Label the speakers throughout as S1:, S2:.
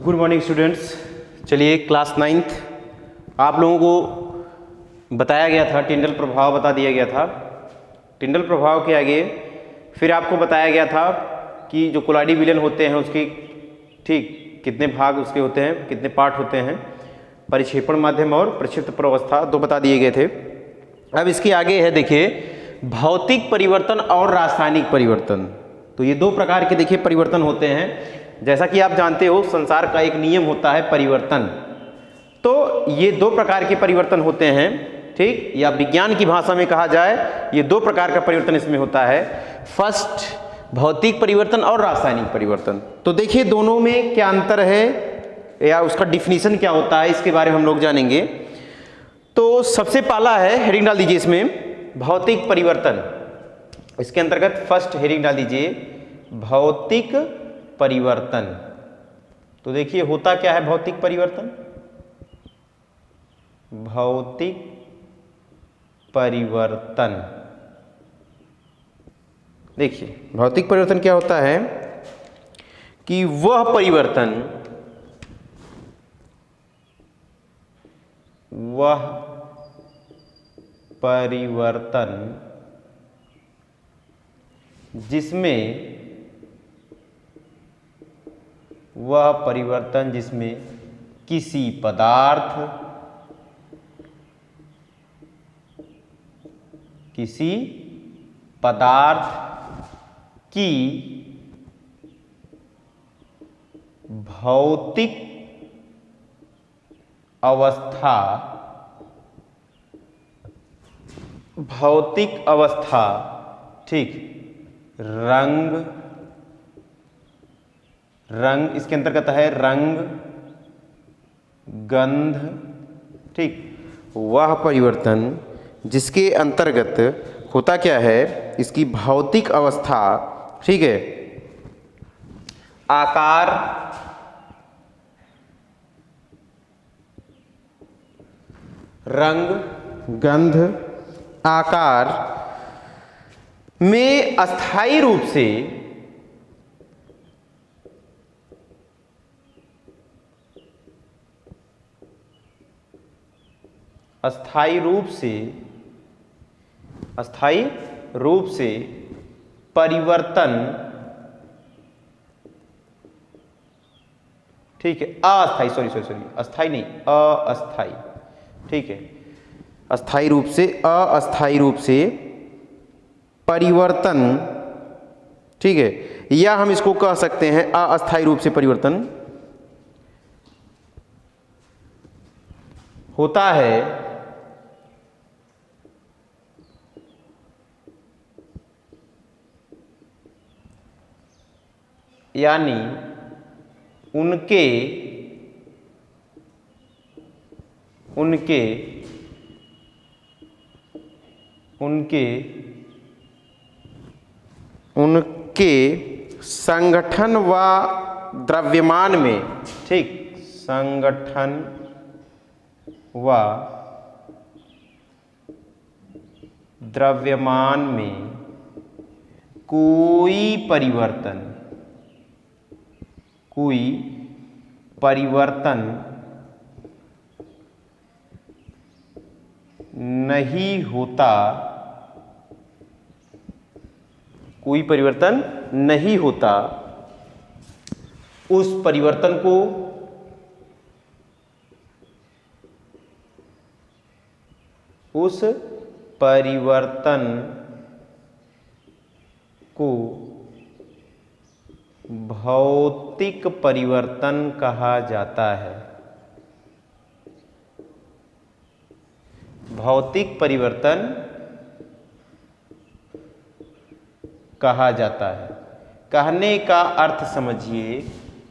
S1: Good morning students. चलिए class 9th आप लोगों को बताया गया था, टिंडल प्रभाव बता दिया गया था। टिंडल प्रभाव के आगे फिर आपको बताया गया था कि जो कोलाइडी विलयन होते हैं उसके ठीक कितने भाग उसके होते हैं, कितने पार्ट होते हैं, परिक्षेपण माध्यम और प्रक्षिप्त प्रवस्था दो बता दिए गए थे। अब इसके आगे है देखिए भौतिक परिवर्तन और रासायनिक परिवर्तन। तो ये दो प्रकार के देखिए परिवर्तन होते हैं। जैसा कि आप जानते हो संसार का एक नियम होता है परिवर्तन। तो ये दो प्रकार के परिवर्तन होते हैं, ठीक, या विज्ञान की भाषा में कहा जाए ये दो प्रकार का परिवर्तन इसमें होता है। फर्स्ट भौतिक परिवर्तन और रासायनिक परिवर्तन। तो देखिए दोनों में क्या अंतर है या उसका डिफिनीशन क्या होता है इसके बारे में हम लोग जानेंगे। तो सबसे पहला है, हेडिंग डाल दीजिए इसमें, भौतिक परिवर्तन। इसके अंतर्गत फर्स्ट हेडिंग डाल दीजिए भौतिक परिवर्तन। तो देखिए होता क्या है भौतिक परिवर्तन। भौतिक परिवर्तन, देखिए भौतिक परिवर्तन क्या होता है कि वह परिवर्तन जिसमें किसी पदार्थ की भौतिक अवस्था, ठीक, रंग इसके अंतर्गत है, रंग, गंध, ठीक, वह परिवर्तन जिसके अंतर्गत होता क्या है इसकी भौतिक अवस्था, ठीक है, आकार, रंग, गंध, आकार में अस्थायी रूप से परिवर्तन, ठीक है, अस्थाई, अस्थाई नहीं, अस्थाई, ठीक है, अस्थाई रूप से, अस्थाई रूप से परिवर्तन, ठीक है, या हम इसको कह सकते हैं अस्थाई रूप से परिवर्तन होता है यानी उनके संगठन व द्रव्यमान में, ठीक, संगठन व द्रव्यमान में कोई परिवर्तन नहीं होता, उस परिवर्तन को भौतिक परिवर्तन कहा जाता है। भौतिक परिवर्तन कहा जाता है। कहने का अर्थ समझिए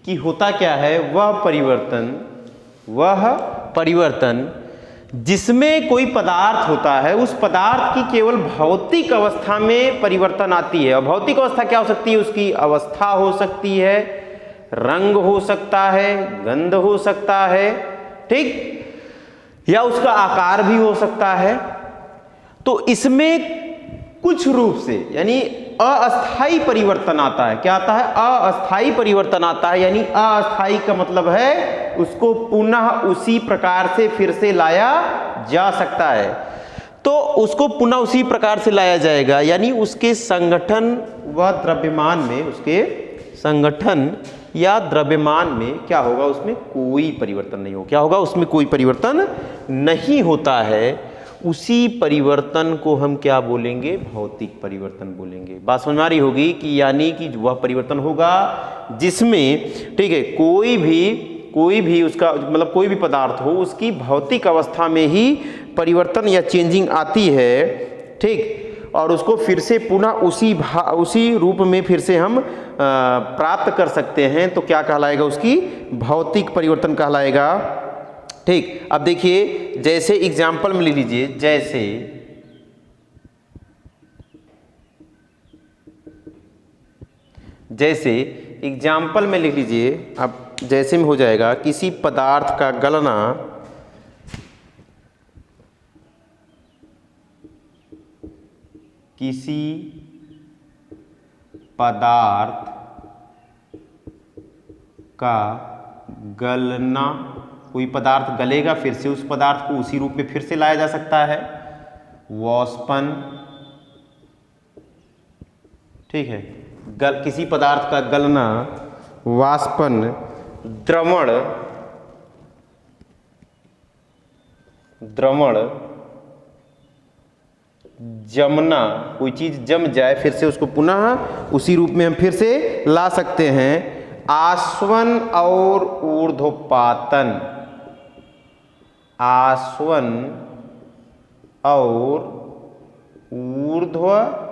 S1: कि होता क्या है, वह परिवर्तन जिसमें कोई पदार्थ होता है, उस पदार्थ की केवल भौतिक अवस्था में परिवर्तन आती है। और भौतिक अवस्था क्या हो सकती है, उसकी अवस्था हो सकती है, रंग हो सकता है, गंध हो सकता है, ठीक, या उसका आकार भी हो सकता है। तो इसमें कुछ रूप से, यानी अस्थाई परिवर्तन आता है। क्या आता है? अस्थाई परिवर्तन आता है। यानी अस्थाई का मतलब है उसको पुनः उसी प्रकार से फिर से लाया जा सकता है। तो उसको पुनः उसी प्रकार से लाया जाएगा, यानी उसके संगठन व द्रव्यमान में, उसके संगठन या द्रव्यमान में क्या होगा? उसमें कोई परिवर्तन नहीं होगा। क्या होगा? उसमें कोई परिवर्तन नहीं होता है। उसी परिवर्तन को हम क्या बोलेंगे? भौतिक परिवर्तन बोलेंगे। बात समझ में आ रही होगी कि यानी कि वह परिवर्तन होगा जिसमें, ठीक है, कोई भी उसका मतलब कोई भी पदार्थ हो उसकी भौतिक अवस्था में ही परिवर्तन या चेंजिंग आती है, ठीक, और उसको फिर से पुनः उसी रूप में फिर से हम प्राप्त कर सकते हैं। तो क्या कहलाएगा? उसकी भौतिक परिवर्तन कहलाएगा। ठीक, अब देखिए जैसे एग्जाम्पल में ले लीजिए, जैसे एग्जाम्पल में लिख लीजिए। अब जैसे में हो जाएगा किसी पदार्थ का गलना किसी पदार्थ का गलना, कोई पदार्थ गलेगा, फिर से उस पदार्थ को उसी रूप में फिर से लाया जा सकता है। वाष्पन, ठीक है, किसी पदार्थ का गलना, वाष्पन, द्रवण, जमना, कोई चीज जम जाए फिर से उसको पुनः उसी रूप में हम फिर से ला सकते हैं। आस्वन और ऊर्ध्वपातन, आस्वन और ऊर्ध्वपातन,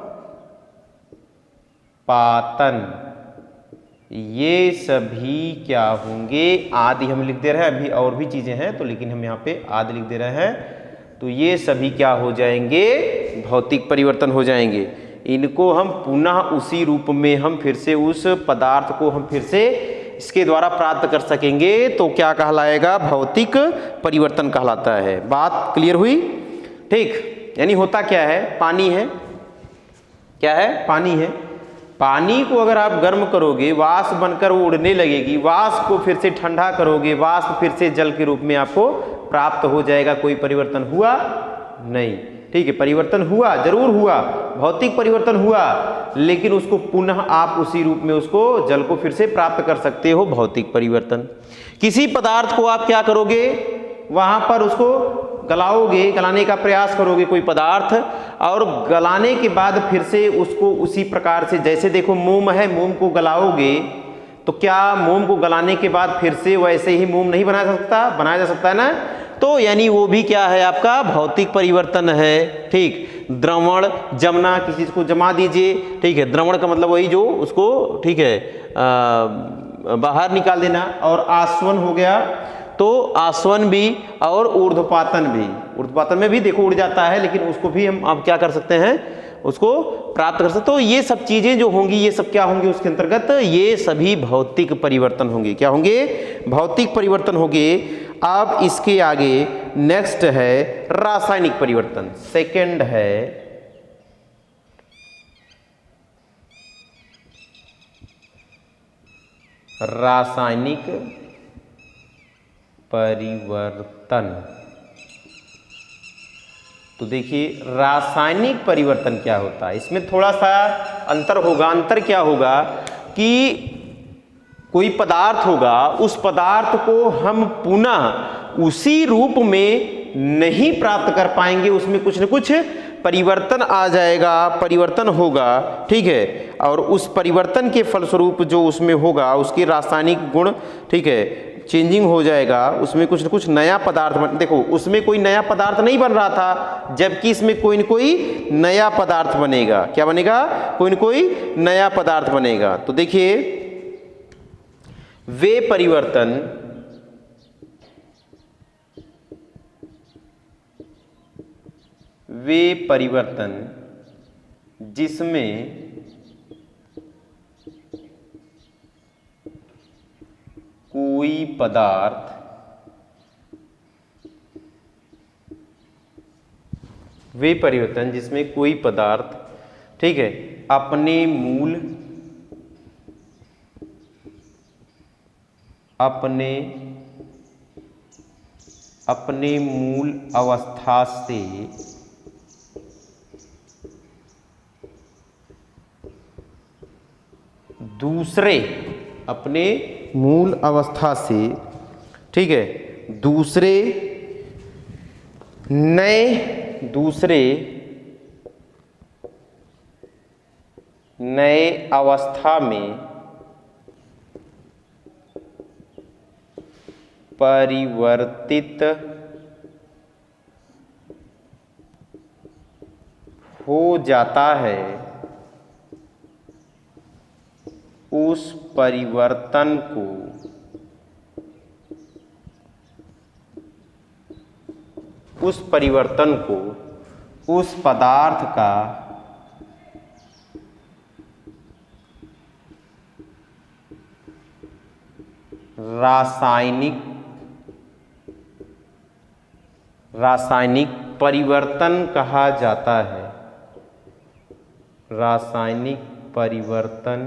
S1: ये सभी क्या होंगे? आदि हम लिख दे रहे हैं। अभी और भी चीजें हैं तो लेकिन हम यहाँ पे आदि लिख दे रहे हैं। तो ये सभी क्या हो जाएंगे? भौतिक परिवर्तन हो जाएंगे। इनको हम पुनः उसी रूप में हम फिर से उस पदार्थ को हम फिर से इसके द्वारा प्राप्त कर सकेंगे। तो क्या कहलाएगा? भौतिक परिवर्तन कहलाता है। बात क्लियर हुई? ठीक, यानी होता क्या है? पानी है, क्या है? पानी है। पानी को अगर आप गर्म करोगे, वाष्प बनकर वो उड़ने लगेगी। वाष्प को फिर से ठंडा करोगे, वाष्प फिर से जल के रूप में आपको प्राप्त हो जाएगा। कोई परिवर्तन हुआ नहीं, ठीक है। परिवर्तन हुआ, जरूर हुआ, भौतिक परिवर्तन हुआ, लेकिन उसको पुनः आप उसी रूप में उसको जल को फिर से प्राप्त कर सकते हो। भौतिक परिवर्तन। किसी पदार्थ को आप क्या करोगे? वहां पर उसको गलाओगे, गलाने का प्रयास करोगे कोई पदार्थ, और गलाने के बाद फिर से उसको उसी प्रकार से, जैसे देखो मोम है, मोम को गलाओगे तो क्या मोम को गलाने के बाद फिर से वैसे ही मोम नहीं बनाया जा सकता? बनाया जा सकता है ना। तो यानी वो भी क्या है? आपका भौतिक परिवर्तन है। ठीक, द्रवण, जमना, किसी चीज को जमा दीजिए, ठीक है। द्रवण का मतलब वही जो उसको, ठीक है, बाहर निकाल देना। और आस्वन हो गया, तो आस्वन भी और ऊर्ध्वपातन भी। ऊर्ध्वपातन में भी देखो उड़ जाता है, लेकिन उसको भी हम अब क्या कर सकते हैं? उसको प्राप्त कर सकते। तो ये सब चीजें जो होंगी, ये सब क्या होंगी उसके अंतर्गत? ये सभी भौतिक परिवर्तन होंगे। क्या होंगे? भौतिक परिवर्तन होंगे। अब इसके आगे नेक्स्ट है रासायनिक परिवर्तन। सेकंड है रासायनिक परिवर्तन। तो देखिए रासायनिक परिवर्तन क्या होता है, इसमें थोड़ा सा अंतर होगा। अंतर क्या होगा कि कोई पदार्थ होगा, उस पदार्थ को हम पुनः उसी रूप में नहीं प्राप्त कर पाएंगे, उसमें कुछ न कुछ परिवर्तन आ जाएगा, परिवर्तन होगा, ठीक है। और उस परिवर्तन के फलस्वरूप जो उसमें होगा, उसके रासायनिक गुण, ठीक है, चेंजिंग हो जाएगा, उसमें कुछ न कुछ नया पदार्थ देखो उसमें कोई नया पदार्थ नहीं बन रहा था, जबकि इसमें कोई न कोई नया पदार्थ बनेगा। क्या बनेगा? कोई न कोई नया पदार्थ बनेगा। तो देखिए वे परिवर्तन जिसमें कोई पदार्थ वे परिवर्तन जिसमें कोई पदार्थ, ठीक है, अपने मूल अवस्था से दूसरे, अपने मूल अवस्था से, ठीक है, दूसरे नए अवस्था में परिवर्तित हो जाता है, उस परिवर्तन को उस पदार्थ का रासायनिक परिवर्तन कहा जाता है। रासायनिक परिवर्तन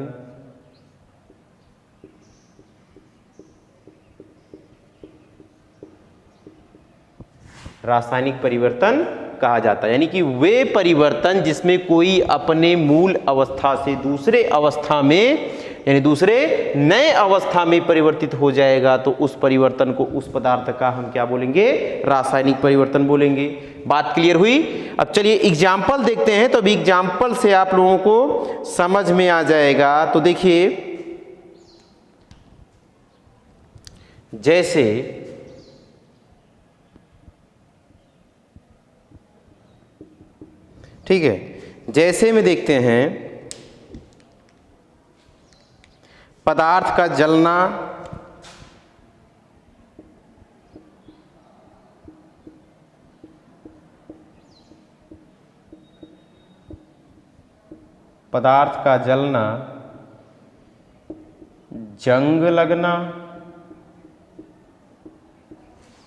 S1: कहा जाता है, यानी कि वे परिवर्तन जिसमें कोई अपने मूल अवस्था से दूसरे अवस्था में, यानी दूसरे नए अवस्था में परिवर्तित हो जाएगा, तो उस परिवर्तन को, उस पदार्थ का हम क्या बोलेंगे? रासायनिक परिवर्तन बोलेंगे। बात क्लियर हुई? अब चलिए एग्जाम्पल देखते हैं, तो अभी एग्जाम्पल से आप लोगों को समझ में आ जाएगा। तो देखिए, जैसे ठीक है, जैसे में देखते हैं पदार्थ का जलना, जंग लगना,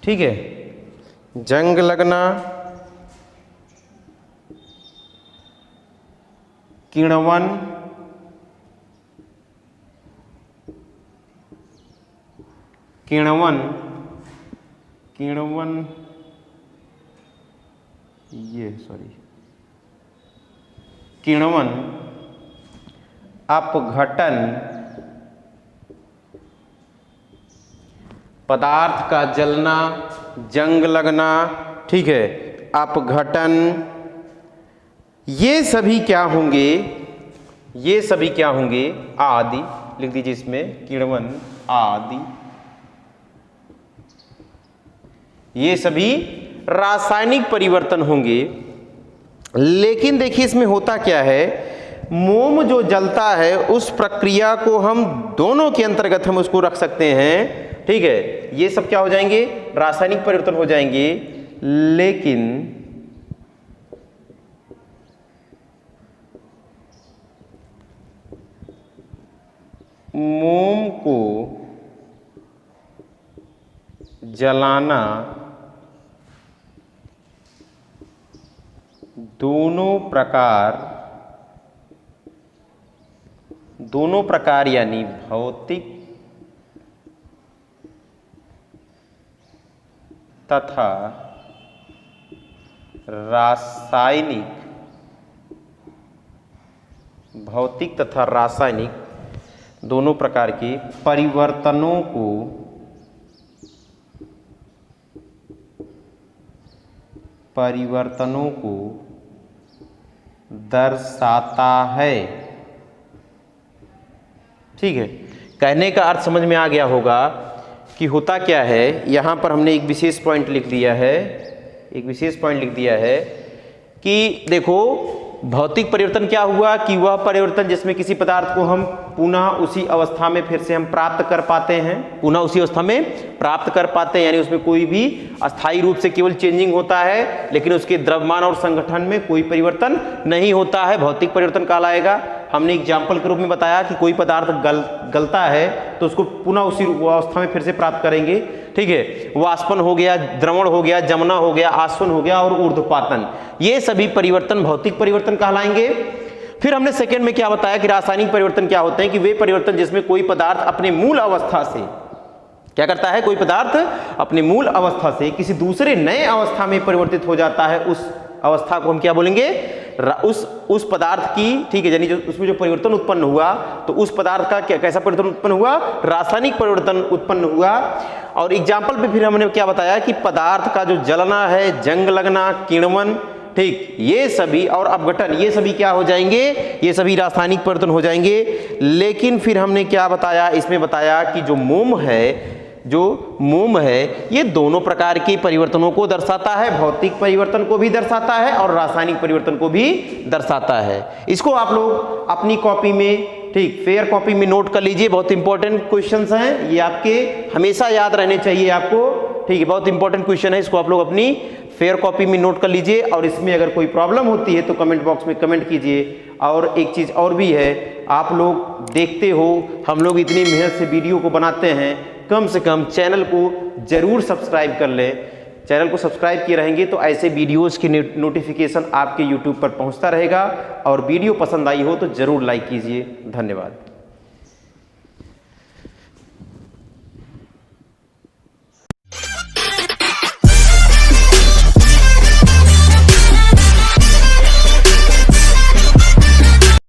S1: ठीक है, जंग लगना, किण्वन, किण्वन, अपघटन, पदार्थ का जलना, जंग लगना, ठीक है, अपघटन, ये सभी क्या होंगे? आदि लिख दीजिए इसमें, किण्वन आदि, ये सभी रासायनिक परिवर्तन होंगे। लेकिन देखिए इसमें होता क्या है, मोम जो जलता है उस प्रक्रिया को हम दोनों के अंतर्गत हम उसको रख सकते हैं, ठीक है, ये सब क्या हो जाएंगे? रासायनिक परिवर्तन हो जाएंगे। लेकिन मोम को जलाना दोनों प्रकार यानी भौतिक तथा रासायनिक दोनों प्रकार के परिवर्तनों को दर्शाता है, ठीक है। कहने का अर्थ समझ में आ गया होगा कि होता क्या है। यहाँ पर हमने एक विशेष पॉइंट लिख दिया है, कि देखो भौतिक परिवर्तन क्या हुआ कि वह परिवर्तन जिसमें किसी पदार्थ को हम पुनः उसी अवस्था में फिर से हम प्राप्त कर पाते हैं, यानी उसमें कोई भी अस्थायी रूप से केवल चेंजिंग होता है, लेकिन उसके द्रव्यमान और संगठन में कोई परिवर्तन नहीं होता है, भौतिक परिवर्तन कहलाएगा। हमने एग्जाम्पल के रूप में बताया कि कोई पदार्थ गलता है तो उसको पुनः उसी अवस्था में फिर से प्राप्त करेंगे, ठीक है। वाष्पन हो गया, द्रवण हो गया, जमना हो गया, आसवन हो गया और ऊर्ध्वपातन, ये सभी परिवर्तन भौतिक परिवर्तन कहलाएंगे। फिर हमने सेकंड में क्या बताया कि रासायनिक परिवर्तन क्या होते हैं कि वे परिवर्तन जिसमें कोई पदार्थ अपने मूल अवस्था से क्या करता है, कोई पदार्थ अपने मूल अवस्था से किसी दूसरे नए अवस्था में परिवर्तित हो जाता है, उस अवस्था को हम क्या बोलेंगे, उस पदार्थ की, ठीक है, यानी जो उसमें जो परिवर्तन उत्पन्न हुआ तो उस पदार्थ का कैसा परिवर्तन उत्पन्न हुआ, रासायनिक परिवर्तन उत्पन्न हुआ। और एग्जाम्पल पे फिर हमने क्या बताया कि पदार्थ का जो जलना है, जंग लगना, किण्वन, ठीक, ये सभी और अपघटन, ये सभी क्या हो जाएंगे, ये सभी रासायनिक परिवर्तन हो जाएंगे। लेकिन फिर हमने क्या बताया, इसमें बताया कि जो मोम है ये दोनों प्रकार के परिवर्तनों को दर्शाता है, भौतिक परिवर्तन को भी दर्शाता है और रासायनिक परिवर्तन को भी दर्शाता है। इसको आप लोग अपनी कॉपी में, ठीक, फेयर कॉपी में नोट कर लीजिए, बहुत इंपॉर्टेंट क्वेश्चंस हैं ये, आपके हमेशा याद रहने चाहिए आपको, ठीक है, बहुत इंपॉर्टेंट क्वेश्चन है, इसको आप लोग अपनी फेयर कॉपी में नोट कर लीजिए। और इसमें अगर कोई प्रॉब्लम होती है तो कमेंट बॉक्स में कमेंट कीजिए। और एक चीज़ और भी है, आप लोग देखते हो हम लोग इतनी मेहनत से वीडियो को बनाते हैं, कम से कम चैनल को जरूर सब्सक्राइब कर लें। चैनल को सब्सक्राइब किए रहेंगे तो ऐसे वीडियोस की नोटिफिकेशन आपके यूट्यूब पर पहुंचता रहेगा। और वीडियो पसंद आई हो तो ज़रूर लाइक कीजिए। धन्यवाद।